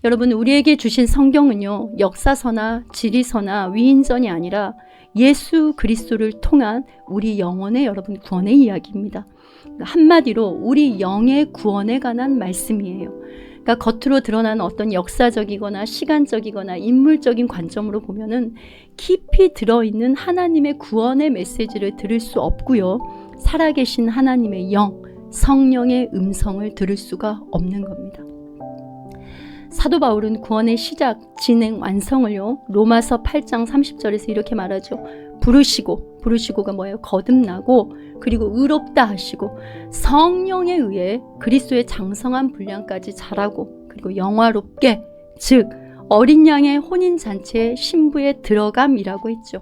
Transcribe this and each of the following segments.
여러분, 우리에게 주신 성경은요, 역사서나 지리서나 위인전이 아니라 예수 그리스도를 통한 우리 영혼의 여러분 구원의 이야기입니다. 한마디로 우리 영의 구원에 관한 말씀이에요. 그러니까 겉으로 드러나는 어떤 역사적이거나 시간적이거나 인물적인 관점으로 보면은 깊이 들어있는 하나님의 구원의 메시지를 들을 수 없고요. 살아계신 하나님의 영, 성령의 음성을 들을 수가 없는 겁니다. 사도 바울은 구원의 시작, 진행, 완성을요, 로마서 8장 30절에서 이렇게 말하죠. 부르시고가 뭐예요? 거듭나고, 그리고 의롭다 하시고, 성령에 의해 그리스도의 장성한 분량까지 자라고, 그리고 영화롭게, 즉 어린 양의 혼인잔치의 신부에 들어감이라고 했죠.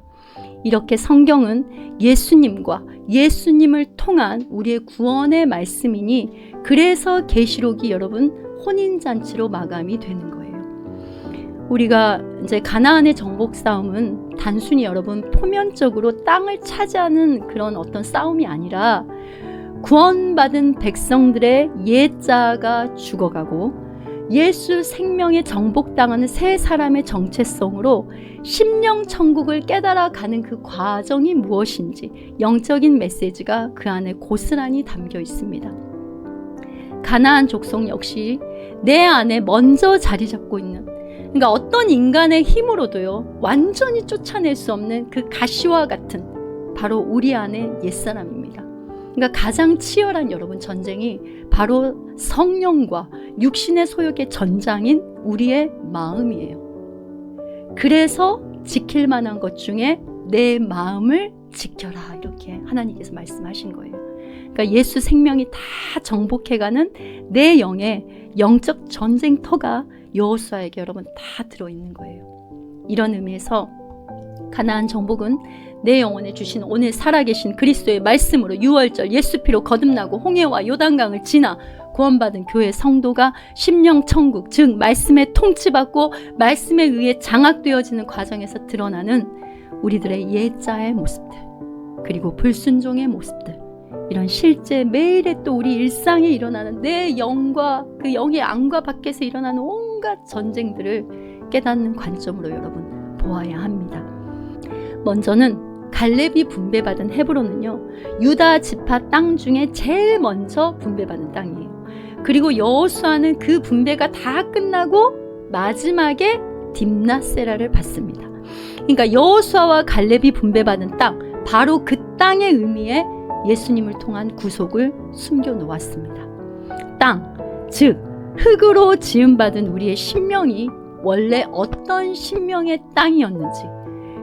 이렇게 성경은 예수님과 예수님을 통한 우리의 구원의 말씀이니, 그래서 계시록이 여러분 혼인잔치로 마감이 되는 거예요. 우리가 이제 가나안의 정복 싸움은 단순히 여러분 표면적으로 땅을 차지하는 그런 어떤 싸움이 아니라 구원받은 백성들의 옛자가 죽어가고 예수 생명에 정복당하는 새 사람의 정체성으로 심령 천국을 깨달아가는 그 과정이 무엇인지 영적인 메시지가 그 안에 고스란히 담겨 있습니다. 가나안 족속 역시 내 안에 먼저 자리 잡고 있는, 그러니까 어떤 인간의 힘으로도요 완전히 쫓아낼 수 없는 그 가시와 같은 바로 우리 안에 옛사람입니다. 그러니까 가장 치열한 여러분 전쟁이 바로 성령과 육신의 소욕의 전장인 우리의 마음이에요. 그래서 지킬 만한 것 중에 내 마음을 지켜라, 이렇게 하나님께서 말씀하신 거예요. 그러니까 예수 생명이 다 정복해가는 내 영의 영적 전쟁터가 여호수아에게 여러분 다 들어있는 거예요. 이런 의미에서 가나안 정복은 내 영혼에 주신 오늘 살아계신 그리스도의 말씀으로 유월절 예수 피로 거듭나고 홍해와 요단강을 지나 구원받은 교회 성도가 심령 천국, 즉 말씀에 통치받고 말씀에 의해 장악되어지는 과정에서 드러나는 우리들의 옛자의 모습들, 그리고 불순종의 모습들, 이런 실제 매일의 또 우리 일상에 일어나는 내 영과 그 영의 안과 밖에서 일어나는 온갖 전쟁들을 깨닫는 관점으로 여러분 보아야 합니다. 먼저는 갈렙이 분배받은 헤브론은요, 유다 지파 땅 중에 제일 먼저 분배받은 땅이에요. 그리고 여호수아는 그 분배가 다 끝나고 마지막에 딥낫세라를 받습니다. 그러니까 여호수아와 갈렙이 분배받은 땅, 바로 그 땅의 의미에 예수님을 통한 구속을 숨겨 놓았습니다. 땅, 즉 흙으로 지음받은 우리의 심령이 원래 어떤 심령의 땅이었는지,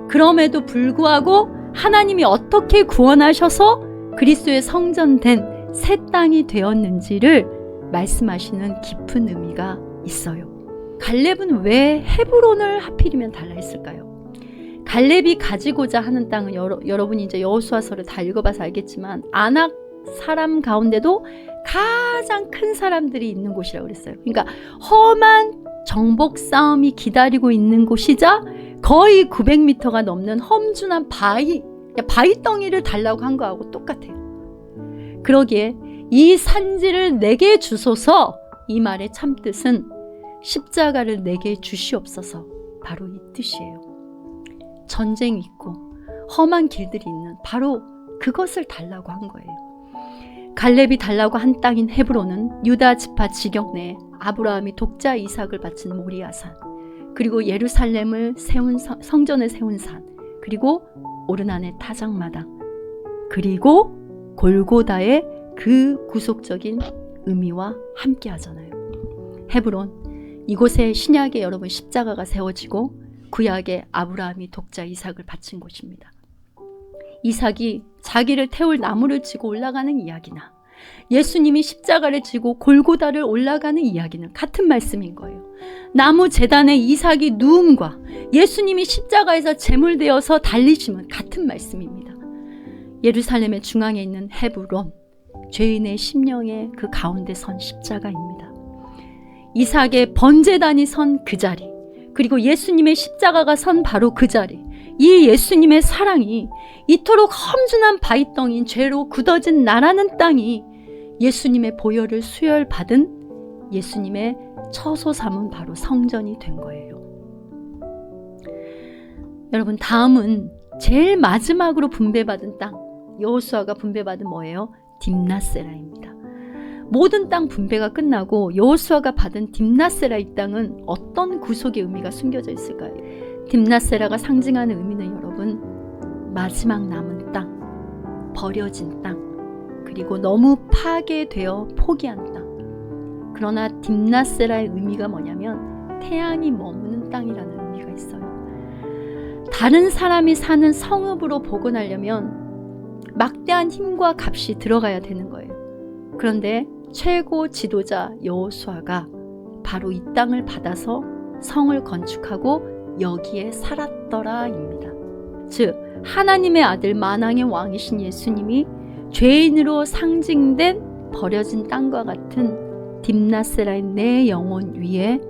그럼에도 불구하고 하나님이 어떻게 구원하셔서 그리스도의 성전된 새 땅이 되었는지를 말씀하시는 깊은 의미가 있어요. 갈렙은 왜 헤브론을 하필이면 달라 했을까요? 갈렙이 가지고자 하는 땅은 여러분이 이제 여호수아서를 다 읽어봐서 알겠지만 아낙 사람 가운데도 가장 큰 사람들이 있는 곳이라고 그랬어요. 그러니까 험한 정복 싸움이 기다리고 있는 곳이자 거의 900m가 넘는 험준한 바위덩이를 달라고 한 거하고 똑같아요. 그러기에 이 산지를 내게 주소서, 이 말의 참뜻은 십자가를 내게 주시옵소서, 바로 이 뜻이에요. 전쟁이 있고 험한 길들이 있는 바로 그것을 달라고 한 거예요. 갈렙이 달라고 한 땅인 헤브론은 유다 지파 지경 내에 아브라함이 독자 이삭을 바친 모리아산, 그리고 예루살렘을 세운 성전을 세운 산, 그리고 오르난의 타작마당, 그리고 골고다의 그 구속적인 의미와 함께 하잖아요. 헤브론, 이곳에 신약의 여러분 십자가가 세워지고 구약에 아브라함이 독자 이삭을 바친 곳입니다. 이삭이 자기를 태울 나무를 지고 올라가는 이야기나 예수님이 십자가를 지고 골고다를 올라가는 이야기는 같은 말씀인 거예요. 나무 제단에 이삭이 누움과 예수님이 십자가에서 제물되어서 달리심은 같은 말씀입니다. 예루살렘의 중앙에 있는 헤브론, 죄인의 심령의 그 가운데 선 십자가입니다. 이삭의 번제단이 선 그 자리, 그리고 예수님의 십자가가 선 바로 그 자리, 이 예수님의 사랑이 이토록 험준한 바위덩이인 죄로 굳어진 나라는 땅이 예수님의 보혈을 수혈받은 예수님의 처소 삼은 바로 성전이 된 거예요. 여러분, 다음은 제일 마지막으로 분배받은 땅, 여호수아가 분배받은 뭐예요? 딥나세라입니다. 모든 땅 분배가 끝나고 여호수아가 받은 딥나세라 이 땅은 어떤 구속의 의미가 숨겨져 있을까요? 딥나세라가 상징하는 의미는 여러분, 마지막 남은 땅, 버려진 땅, 그리고 너무 파괴되어 포기한 땅. 그러나 딥나세라의 의미가 뭐냐면 태양이 머무는 땅이라는 의미가 있어요. 다른 사람이 사는 성읍으로 복원하려면 막대한 힘과 값이 들어가야 되는 거예요. 그런데 최고 지도자 여호수아가 바로 이 땅을 받아서 성을 건축하고 여기에 살았더라입니다. 즉 하나님의 아들 만왕의 왕이신 예수님이 죄인으로 상징된 버려진 땅과 같은 딥나세라의 내 영혼 위에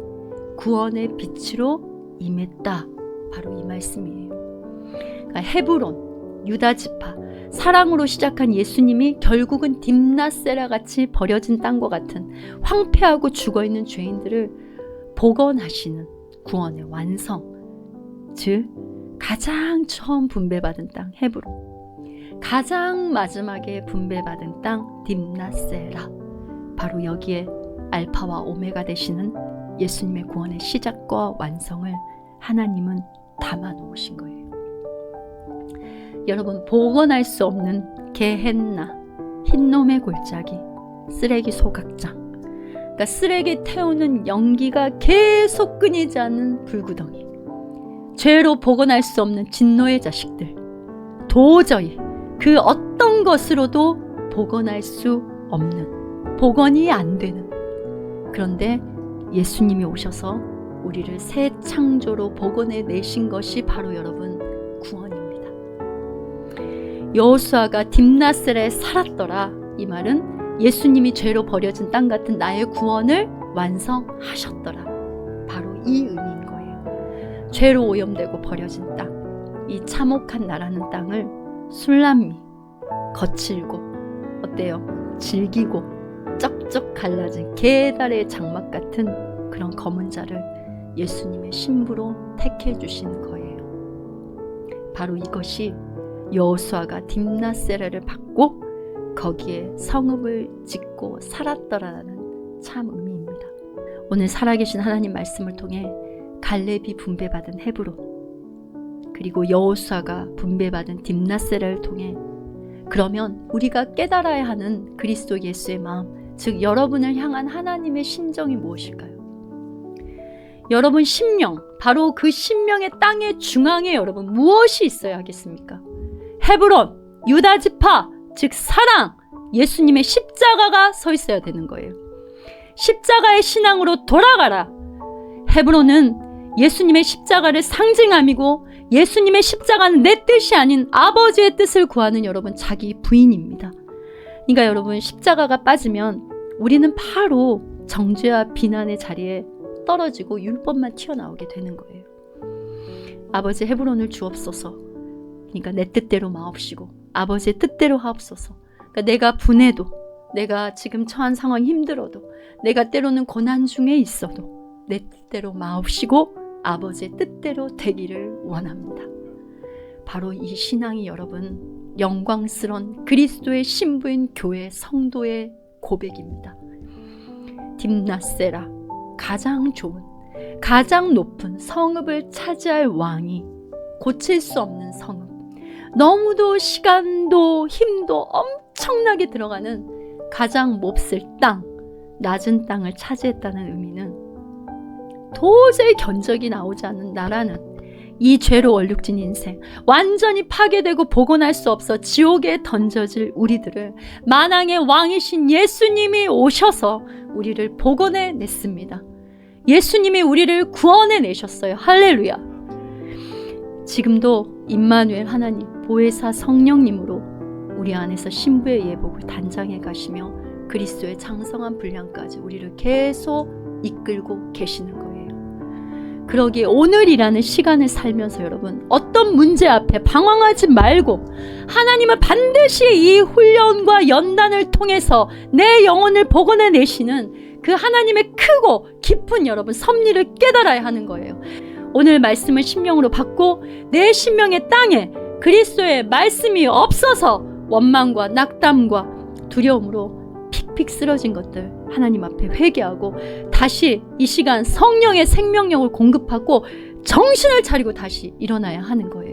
구원의 빛으로 임했다. 바로 이 말씀이에요. 그러니까 헤브론, 유다지파, 사랑으로 시작한 예수님이 결국은 딥나세라 같이 버려진 땅과 같은 황폐하고 죽어있는 죄인들을 복원하시는 구원의 완성, 즉 가장 처음 분배받은 땅 헤브론, 가장 마지막에 분배받은 땅 딥나세라, 바로 여기에 알파와 오메가 되시는 예수님의 구원의 시작과 완성을 하나님은 담아 놓으신 거예요. 여러분, 복원할 수 없는 게헨나, 흰놈의 골짜기, 쓰레기 소각장, 그러니까 쓰레기 태우는 연기가 계속 끊이지 않는 불구덩이, 죄로 복원할 수 없는 진노의 자식들, 도저히 그 어떤 것으로도 복원할 수 없는, 복원이 안 되는, 그런데 예수님이 오셔서 우리를 새 창조로 복원해 내신 것이 바로 여러분 구원입니다. 여호수아가 딥나세라에 살았더라, 이 말은 예수님이 죄로 버려진 땅 같은 나의 구원을 완성하셨더라, 바로 이 의미인 거예요. 죄로 오염되고 버려진 땅, 이 참혹한 나라는 땅을 술람미, 거칠고 어때요? 질기고 쩍쩍 갈라진 개달의 장막 같은 그런 검은 자를 예수님의 신부로 택해 주신 거예요. 바로 이것이 여호수아가 딥나세라를 받고 거기에 성읍을 짓고 살았더라라는 참 의미입니다. 오늘 살아계신 하나님 말씀을 통해 갈렙이 분배받은 헤브론, 그리고 여호수아가 분배받은 딥나세라를 통해 그러면 우리가 깨달아야 하는 그리스도 예수의 마음, 즉 여러분을 향한 하나님의 심정이 무엇일까요? 여러분 심령, 바로 그 심령의 땅의 중앙에 여러분 무엇이 있어야 하겠습니까? 헤브론, 유다지파, 즉 사랑, 예수님의 십자가가 서 있어야 되는 거예요. 십자가의 신앙으로 돌아가라. 헤브론은 예수님의 십자가를 상징함이고, 예수님의 십자가는 내 뜻이 아닌 아버지의 뜻을 구하는 여러분 자기 부인입니다. 그러니까 여러분 십자가가 빠지면 우리는 바로 정죄와 비난의 자리에 떨어지고 율법만 튀어나오게 되는 거예요. 아버지 헤브론을 주옵소서. 그러니까 내 뜻대로 마옵시고 아버지의 뜻대로 하옵소서. 그러니까 내가 분해도, 내가 지금 처한 상황이 힘들어도, 내가 때로는 고난 중에 있어도 내 뜻대로 마옵시고 아버지의 뜻대로 되기를 원합니다. 바로 이 신앙이 여러분 영광스러운 그리스도의 신부인 교회 성도의 고백입니다. 딥나세라, 가장 좋은, 가장 높은 성읍을 차지할 왕이, 고칠 수 없는 성읍, 너무도 시간도 힘도 엄청나게 들어가는 가장 몹쓸 땅, 낮은 땅을 차지했다는 의미는 도저히 견적이 나오지 않는 나라는 이 죄로 얼룩진 인생, 완전히 파괴되고 복원할 수 없어 지옥에 던져질 우리들을 만왕의 왕이신 예수님이 오셔서 우리를 복원해 냈습니다. 예수님이 우리를 구원해 내셨어요. 할렐루야. 지금도 임마누엘 하나님, 보혜사 성령님으로 우리 안에서 신부의 예복을 단장해 가시며 그리스도의 장성한 분량까지 우리를 계속 이끌고 계시는 거예요. 그러기에 오늘이라는 시간을 살면서 여러분 어떤 문제 앞에 방황하지 말고 하나님은 반드시 이 훈련과 연단을 통해서 내 영혼을 복원해 내시는 그 하나님의 크고 깊은 여러분 섭리를 깨달아야 하는 거예요. 오늘 말씀을 심령으로 받고 내 심령의 땅에 그리스도의 말씀이 없어서 원망과 낙담과 두려움으로 픽픽 쓰러진 것들 하나님 앞에 회개하고 다시 이 시간 성령의 생명력을 공급하고 정신을 차리고 다시 일어나야 하는 거예요.